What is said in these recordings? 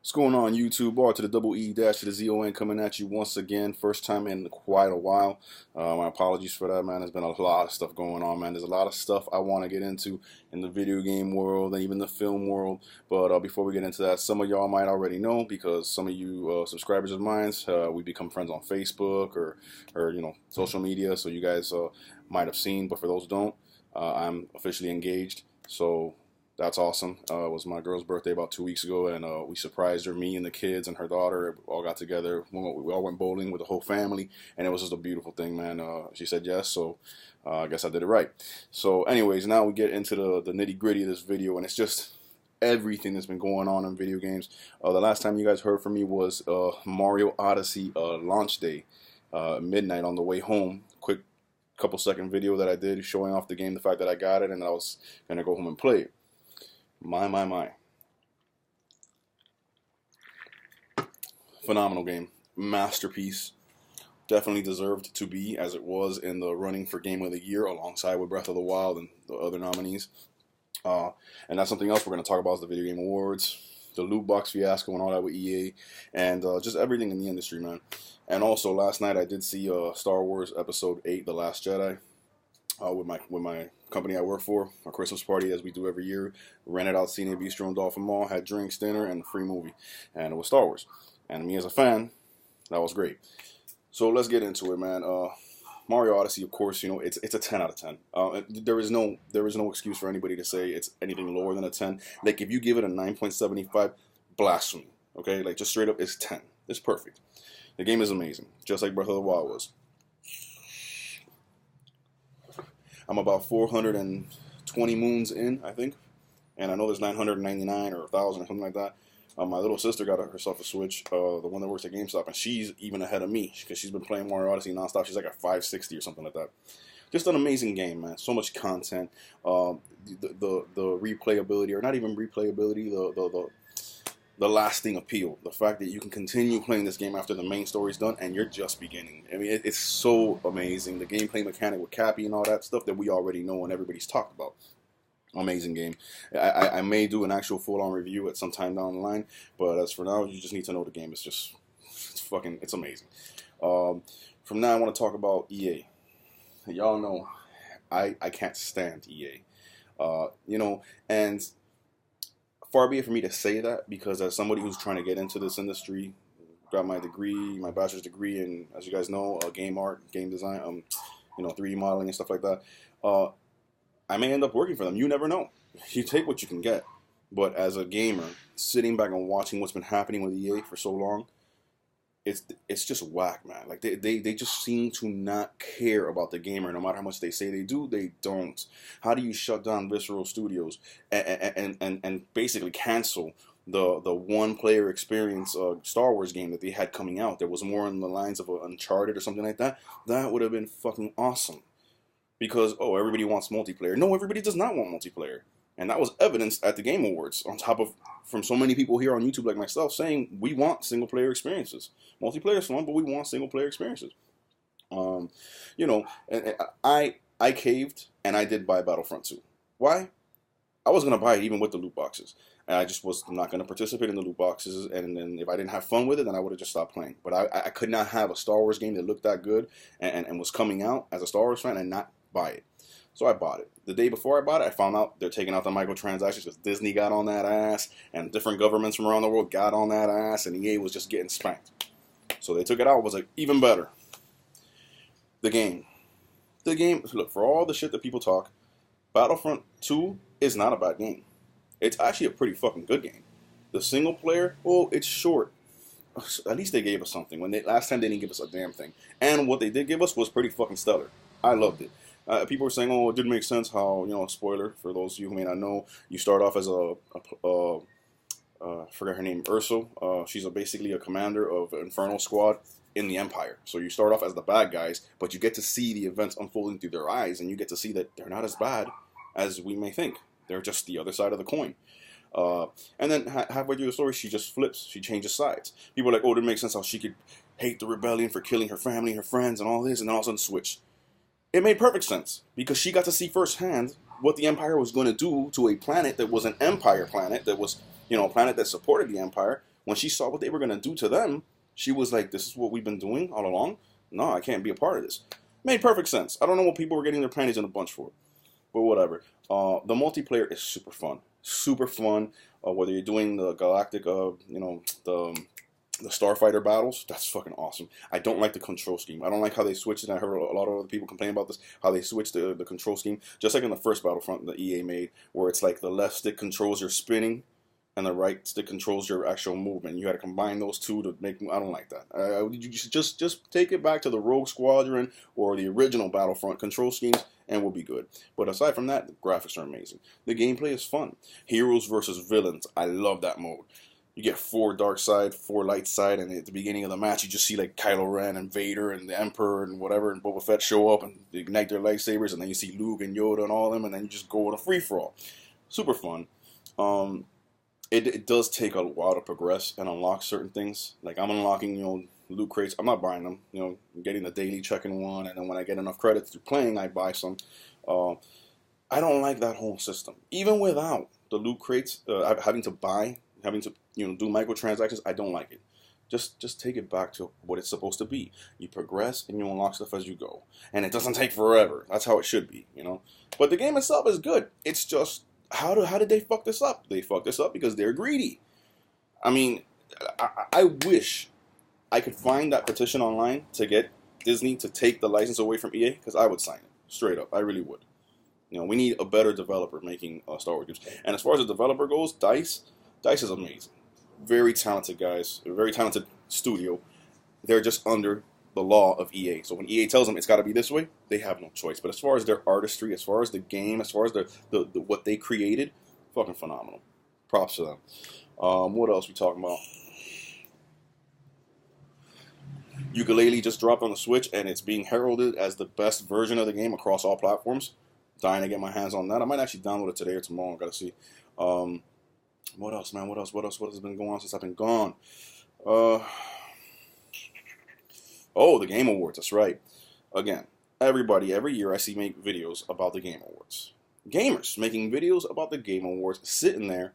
What's going on, YouTube? R to the double E dash to the ZON coming at you once again. First time in quite a while. My apologies for that, man. There's been a lot of stuff going on, man. There's a lot of stuff I want to get into in the video game world and even the film world. But before we get into that, some of y'all might already know because some of you subscribers of mine, we become friends on Facebook or social media. So you guys might have seen. But for those who don't, I'm officially engaged. So that's awesome. It was my girl's birthday about 2 weeks ago, and we surprised her. Me and the kids and her daughter all got together. We all went bowling with the whole family, and it was just a beautiful thing, man. She said yes, so I guess I did it right. So anyways, now we get into the nitty-gritty of this video, and it's just everything that's been going on in video games. The last time you guys heard from me was Mario Odyssey launch day, midnight on the way home. Quick couple second video that I did showing off the game, the fact that I got it, and I was going to go home and play it. My. Phenomenal game. Masterpiece. Definitely deserved to be, as it was, in the running for Game of the Year alongside with Breath of the Wild and the other nominees. And that's something else we're going to talk about is the Video Game Awards, the loot box fiasco and all that with EA, and just everything in the industry, man. And also, last night I did see Star Wars Episode 8, The Last Jedi, with my company I work for, a Christmas party as we do every year. Rented out Cine Bistro and Dolphin Mall, had drinks, dinner, and a free movie. And it was Star Wars. And me as a fan, that was great. So let's get into it, man. Mario Odyssey, of course, it's a 10 out of 10. There is no excuse for anybody to say it's anything lower than a 10. Like, if you give it a 9.75, blasphemy. Okay? Like, just straight up, it's 10. It's perfect. The game is amazing, just like Breath of the Wild was. I'm about 420 moons in, I think, and I know there's 999 or 1,000 or something like that. My little sister got herself a Switch, the one that works at GameStop, and she's even ahead of me because she's been playing Mario Odyssey nonstop. She's like at 560 or something like that. Just an amazing game, man. So much content. The replayability, or not even replayability, the lasting appeal. The fact that you can continue playing this game after the main story's done and you're just beginning. I mean, it's so amazing. The gameplay mechanic with Cappy and all that stuff that we already know and everybody's talked about. Amazing game. I may do an actual full-on review at some time down the line, but as for now, you just need to know the game. It's amazing. From now, I want to talk about EA. Y'all know I can't stand EA. And far be it for me to say that, because as somebody who's trying to get into this industry, got my bachelor's degree in, as you guys know, game art, game design, 3D modeling and stuff like that. I may end up working for them. You never know. You take what you can get. But as a gamer, sitting back and watching what's been happening with EA for so long, it's just whack, man. Like they just seem to not care about the gamer. No matter how much they say they do, they don't. How do you shut down Visceral Studios and basically cancel the one-player experience Star Wars game that they had coming out that was more on the lines of Uncharted or something like that? That would have been fucking awesome. Because, everybody wants multiplayer. No, everybody does not want multiplayer. And that was evidenced at the Game Awards, on top of, from so many people here on YouTube like myself, saying we want single-player experiences. Multiplayer is fun, but we want single-player experiences. And I caved, and I did buy Battlefront 2. Why? I was going to buy it even with the loot boxes. And I just was not going to participate in the loot boxes. And then if I didn't have fun with it, then I would have just stopped playing. But I could not have a Star Wars game that looked that good and was coming out as a Star Wars fan and not buy it. So I bought it. The day before I bought it, I found out they're taking out the microtransactions because Disney got on that ass and different governments from around the world got on that ass, and EA was just getting spanked. So they took it out. It was like, even better. The game, look, for all the shit that people talk, Battlefront 2 is not a bad game. It's actually a pretty fucking good game. The single player, it's short. At least they gave us something. Last time they didn't give us a damn thing. And what they did give us was pretty fucking stellar. I loved it. People were saying, it didn't make sense how, spoiler, for those of you who may not know, you start off as I forgot her name, Ursul. She's basically a commander of Infernal Squad in the Empire. So you start off as the bad guys, but you get to see the events unfolding through their eyes, and you get to see that they're not as bad as we may think. They're just the other side of the coin. And then halfway through the story, she just flips. She changes sides. People are like, it didn't make sense how she could hate the rebellion for killing her family, her friends, and all this, and then all of a sudden switch. It made perfect sense, because she got to see firsthand what the Empire was going to do to a planet that was an Empire planet, that was, a planet that supported the Empire, When she saw what they were gonna do to them, she was like, "This is what we've been doing all along. No, I can't be a part of this." Made perfect sense. I don't know what people were getting their panties in a bunch for, but whatever. The multiplayer is super fun, super fun. Whether you're doing the galactic, the starfighter battles, that's fucking awesome. I don't like the control scheme. I don't like how they switched it. I heard a lot of other people complain about this, how they switched the control scheme, just like in the first Battlefront that EA made, where it's like the left stick controls your spinning, and the right stick controls your actual movement. You had to combine those two to make. I don't like that. You should just take it back to the Rogue Squadron or the original Battlefront control schemes, and we'll be good. But aside from that, the graphics are amazing. The gameplay is fun. Heroes versus villains. I love that mode. You get 4 dark side, 4 light side, and at the beginning of the match, you just see like Kylo Ren and Vader and the Emperor and whatever, and Boba Fett show up and they ignite their lightsabers, and then you see Luke and Yoda and all of them, and then you just go in a free for all. Super fun. It does take a while to progress and unlock certain things. Like I'm unlocking, loot crates. I'm not buying them. I'm getting the daily checking one, and then when I get enough credits through playing, I buy some. I don't like that whole system. Even without the loot crates, having to do microtransactions, I don't like it. Just take it back to what it's supposed to be. You progress and you unlock stuff as you go, and it doesn't take forever. That's how it should be, But the game itself is good. It's just how did they fuck this up? They fucked this up because they're greedy. I mean, I wish I could find that petition online to get Disney to take the license away from EA, because I would sign it straight up. I really would. We need a better developer making Star Wars games. And as far as the developer goes, DICE is amazing. Very talented guys, a very talented studio. They're just under the law of EA. So when EA tells them it's got to be this way, they have no choice. But as far as their artistry, as far as the game, as far as the what they created, fucking phenomenal. Props to them. What else we talking about? Yooka-Laylee just dropped on the Switch, and it's being heralded as the best version of the game across all platforms. Dying to get my hands on that. I might actually download it today or tomorrow. I gotta see. What else, man? What else? What has been going on since I've been gone? The Game Awards. That's right. Again, everybody, every year I see make videos about the Game Awards. Gamers making videos about the Game Awards, sitting there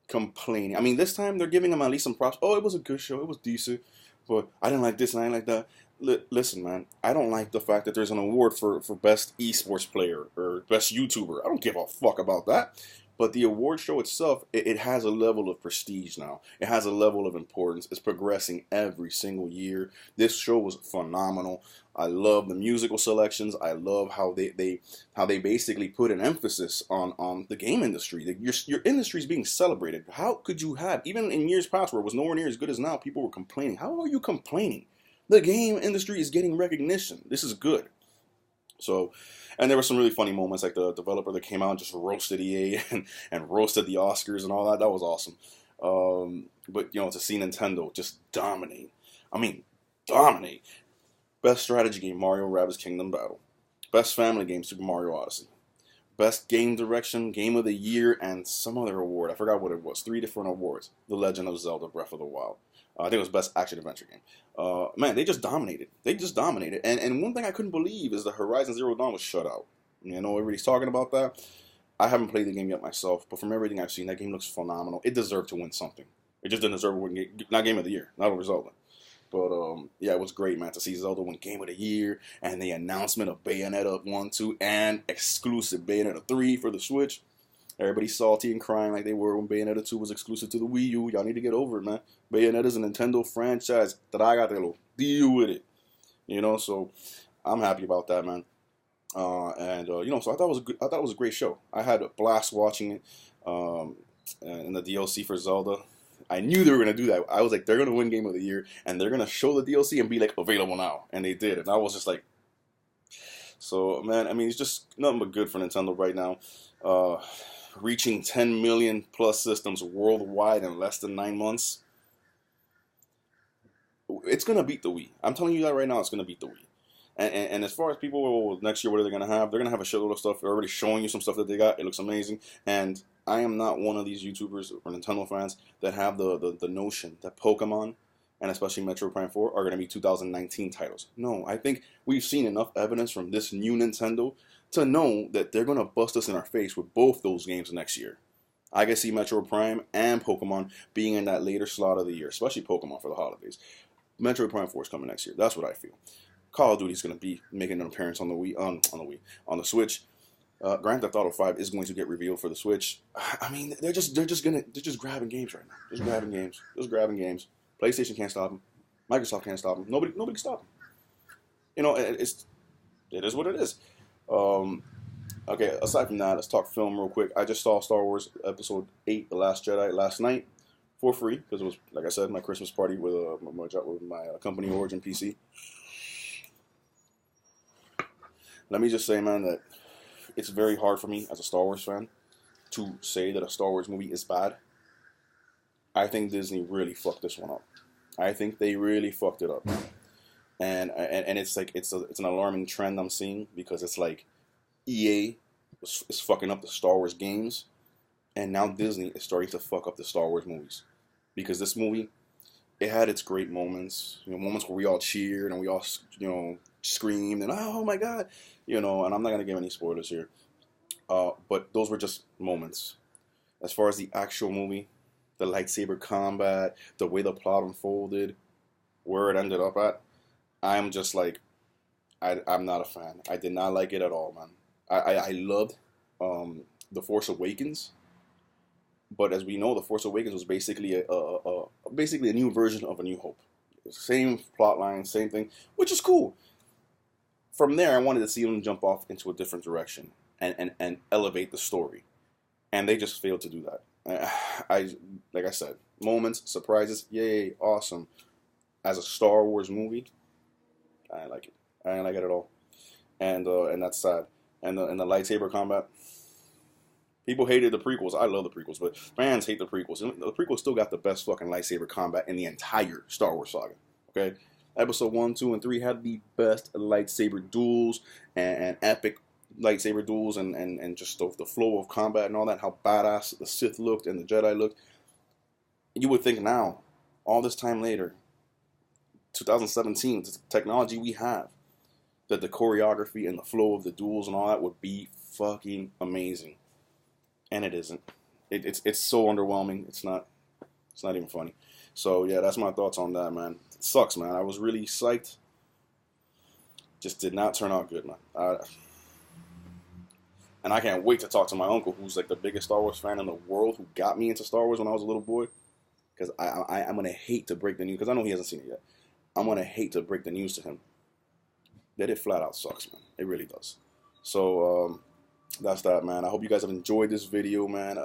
complaining. I mean, this time they're giving them at least some props. Oh, it was a good show. It was decent. But I didn't like this and I didn't like that. Listen, man, I don't like the fact that there's an award for best esports player or best YouTuber. I don't give a fuck about that. But the award show itself, it has a level of prestige now. It has a level of importance. It's progressing every single year. This show was phenomenal. I love the musical selections. I love how they basically put an emphasis on the game industry. Your industry is being celebrated. How could you have, even in years past where it was nowhere near as good as now, people were complaining. How are you complaining? The game industry is getting recognition. This is good. So, and there were some really funny moments, like the developer that came out and just roasted EA and roasted the Oscars and all that. That was awesome. But, to see Nintendo just dominate. I mean, dominate. Best strategy game, Mario Rabbids Kingdom Battle. Best family game, Super Mario Odyssey. Best game direction, game of the year, and some other award. I forgot what it was. 3 different awards. The Legend of Zelda Breath of the Wild. I think it was Best Action Adventure Game. Man, they just dominated. And one thing I couldn't believe is the Horizon Zero Dawn was shut out. Everybody's talking about that. I haven't played the game yet myself, but from everything I've seen, that game looks phenomenal. It deserved to win something. It just didn't deserve to win, not Game of the Year, not over Zelda. But, yeah, it was great, man, to see Zelda win Game of the Year, and the announcement of Bayonetta 1, 2, and exclusive Bayonetta 3 for the Switch. Everybody's salty and crying like they were when Bayonetta 2 was exclusive to the Wii U. Y'all need to get over it, man. Bayonetta's a Nintendo franchise. Trágatelo. Deal with it. So I'm happy about that, man. So I thought it was a great show. I had a blast watching it. In the DLC for Zelda. I knew they were going to do that. I was like, they're going to win Game of the Year, and they're going to show the DLC and be like, available now. And they did. And I was just like, so, man, I mean, it's just nothing but good for Nintendo right now. Reaching 10 million plus systems worldwide in less than 9 months. It's going to beat the Wii. I'm telling you that right now, it's going to beat the Wii. And as far as people, next year, what are they going to have? They're going to have a shitload of stuff. They're already showing you some stuff that they got. It looks amazing. And I am not one of these YouTubers or Nintendo fans that have the notion that Pokemon, and especially Metroid Prime 4, are going to be 2019 titles. No, I think we've seen enough evidence from this new Nintendo to know that they're going to bust us in our face with both those games next year. I can see Metroid Prime and Pokemon being in that later slot of the year, especially Pokemon for the holidays. Metroid Prime 4 is coming next year. That's what I feel. Call of Duty is going to be making an appearance on the Wii, on the Switch. Grand Theft Auto 5 is going to get revealed for the Switch. I mean, they're just grabbing games right now. Just grabbing games. PlayStation can't stop them. Microsoft can't stop them. Nobody can stop them. You know, it is what it is. Okay, aside from that, let's talk film real quick. I just saw Star Wars Episode 8, The Last Jedi, last night for free because it was, like I said, my Christmas party with my company Origin PC. Let me just say, man, that it's very hard for me as a Star Wars fan to say that a Star Wars movie is bad. I think Disney really fucked this one up. I think they really fucked it up. And it's like it's an alarming trend I'm seeing because it's like EA is fucking up the Star Wars games, and now Disney is starting to fuck up the Star Wars movies. Because this movie, it had its great moments, moments where we all cheered and we all, screamed and oh my god, and I'm not gonna give any spoilers here, but those were just moments. As far as the actual movie, the lightsaber combat, the way the plot unfolded, where it ended up at, I'm just like, I'm not a fan. I did not like it at all, man. I loved The Force Awakens, but as we know, The Force Awakens was basically a new version of A New Hope. Same plot line, same thing, which is cool. From there, I wanted to see them jump off into a different direction and elevate the story, and they just failed to do that. Like I said, moments, surprises, yay, awesome. As a Star Wars movie, I didn't like it. I didn't like it at all, and that's sad. And the lightsaber combat, people hated the prequels. I love the prequels, but fans hate the prequels. The prequels still got the best fucking lightsaber combat in the entire Star Wars saga. Okay, Episode 1, 2, and 3 had the best lightsaber duels and epic lightsaber duels and just the flow of combat and all that. How badass the Sith looked and the Jedi looked. You would think now, all this time later, 2017, the technology we have, that the choreography and the flow of the duels and all that would be fucking amazing, and it isn't. It's so underwhelming. It's not even funny. So yeah, that's my thoughts on that, man. It sucks, man. I was really psyched. Just did not turn out good, man. And I can't wait to talk to my uncle, who's like the biggest Star Wars fan in the world, who got me into Star Wars when I was a little boy. Because I'm gonna hate to break the news, because I know he hasn't seen it yet. I'm gonna hate to break the news to him that it flat out sucks, man. It really does. So that's that, man. I hope you guys have enjoyed this video, man.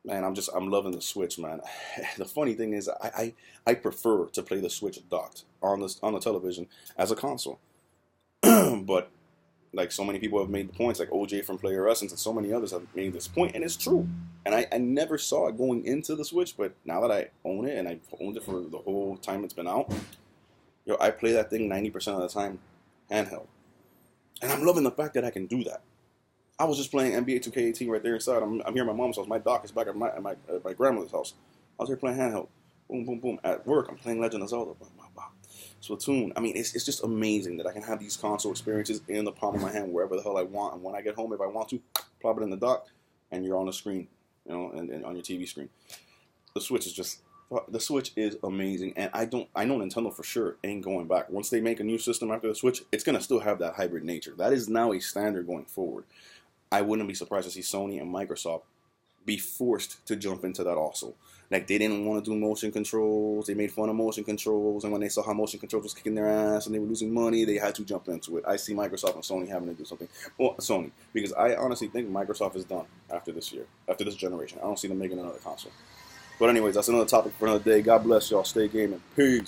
Man, I'm loving the Switch, man. The funny thing is, I prefer to play the Switch docked on the television as a console. But like so many people have made the points, like OJ from Player Essence and so many others have made this point, and it's true. And I never saw it going into the Switch, but now that I own it, and I've owned it for the whole time it's been out, I play that thing 90% of the time handheld. And I'm loving the fact that I can do that. I was just playing NBA 2K18 right there inside. I'm here at my mom's house. My dock is back at my grandmother's house. I was here playing handheld. Boom, boom, boom. At work, I'm playing Legend of Zelda. Splatoon. I mean, it's just amazing that I can have these console experiences in the palm of my hand wherever the hell I want. And when I get home, if I want to, plop it in the dock, and you're on the screen, and on your TV screen. The Switch is amazing, and I know Nintendo for sure ain't going back. Once they make a new system after the Switch, it's gonna still have that hybrid nature. That is now a standard going forward. I wouldn't be surprised to see Sony and Microsoft be forced to jump into that also. Like, they didn't want to do motion controls. They made fun of motion controls, and when they saw how motion controls was kicking their ass and they were losing money, they had to jump into it. I see Microsoft and Sony having to do something. Well, Sony, because I honestly think Microsoft is done after this year, after this generation. I don't see them making another console. But anyways, that's another topic for another day. God bless y'all. Stay gaming. Peace.